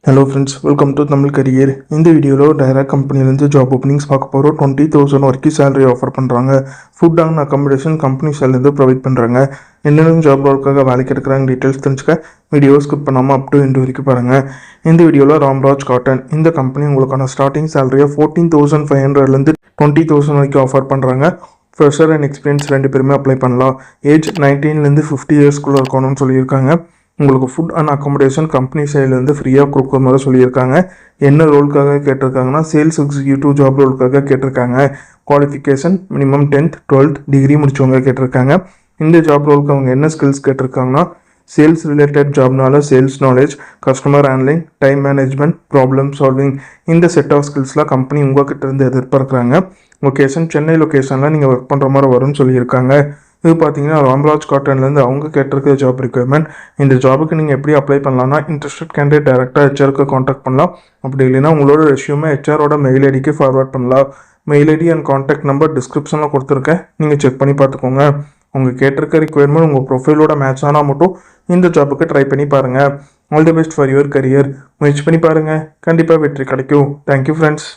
Hello friends, welcome to Tamil Career. இந்த வீடியோவில் direct கம்பெனிலேருந்து ஜாப் ஓப்பனிங்ஸ் பார்க்க போகிறோம். 20,000 வரைக்கும் சேலரி ஆஃபர் பண்ணுறாங்க. ஃபுட் அண்ட் அக்காமடேஷன் கம்பெனி சைட்லேருந்து ப்ரொவைட் பண்ணுறாங்க. என்னென்ன ஜாப் ரோலுக்காக வேலைக்கு எடுக்கிறாங்க டீட்டெயில்ஸ் தெரிஞ்சுக்க வீடியோ ஸ்கிப் பண்ணாமல் அப் டு எண்ட் வரைக்கும் பாருங்கள். இந்த வீடியோவில் ராம்ராஜ் காட்டன் இந்த கம்பெனி உங்களுக்கான ஸ்டார்டிங் சேலரியை 14,500லேருந்து 20,000 வரைக்கும் ஆஃபர் பண்ணுறாங்க. ஃப்ரெஷர் அண்ட் எக்ஸ்பீரியன்ஸ் ரெண்டு பேருமே அப்ளை பண்ணலாம். ஏஜ் 19லேருந்து 50 இயர்ஸ்க்குள்ளே இருக்கணும்னு சொல்லியிருக்காங்க. உங்களுக்கு ஃபுட் அண்ட் அக்காமடேஷன் கம்பெனி சைட்லேருந்து ஃப்ரீயாக கொடுக்குற மாதிரி சொல்லியிருக்காங்க. என்ன ரோலுக்காக கேட்டிருக்காங்கன்னா சேல்ஸ் எக்ஸிக்யூட்டிவ் ஜாப் ரோலுக்காக கேட்டிருக்காங்க. Qualification minimum 10th 12th degree முடிச்சவங்க கேட்டிருக்காங்க. இந்த ஜாப் ரோலுக்கு அவங்க என்ன ஸ்கில்ஸ் கேட்டிருக்காங்கன்னா சேல்ஸ் ரிலேட்டட் ஜாப்னால sales knowledge, customer handling, time management, problem solving இந்த செட் ஆஃப் ஸ்கில்ஸ்லாம் கம்பெனி உங்கள்கிட்ட இருந்து எதிர்பார்க்குறாங்க. லொக்கேஷன் சென்னை லொக்கேஷனில் நீங்கள் ஒர்க் பண்ணுற மாதிரி வரும்னு சொல்லியிருக்காங்க. இது பார்த்தீங்கன்னா ராம்ராஜ் காட்டன்லேருந்து அவங்க கேட்டிருக்க ஜாப் ரிக்வயர்மெண்ட். இந்த ஜாபுக்கு நீங்கள் எப்படி அப்ளை பண்ணலாம்னா இன்ட்ரெஸ்டட் கேண்டிடேட் டேரெக்டாக ஹெச்ஆருக்கு காண்டாக்ட் பண்ணலாம். அப்படி இல்லைன்னா உங்களோட ரெஷ்யூமை ஹெச்ஆரோட மெயில் ஐடிக்கு ஃபார்வர்ட் பண்ணலாம். Mail ID and contact number டிஸ்கிரிப்ஷனில் கொடுத்துருக்கேன், நீங்கள் செக் பண்ணி பார்த்துக்கோங்க. உங்கள் கேட்டிருக்க ரிக்வயர்மெண்ட் உங்கள் ப்ரொஃபைலோட மேட்ச் ஆனால் மட்டும் இந்த ஜாபுக்கு ட்ரை பண்ணி பாருங்கள். All the best for your career. முயற்சி பண்ணி பாருங்கள், கண்டிப்பாக வெற்றி கிடைக்கும். Thank you friends.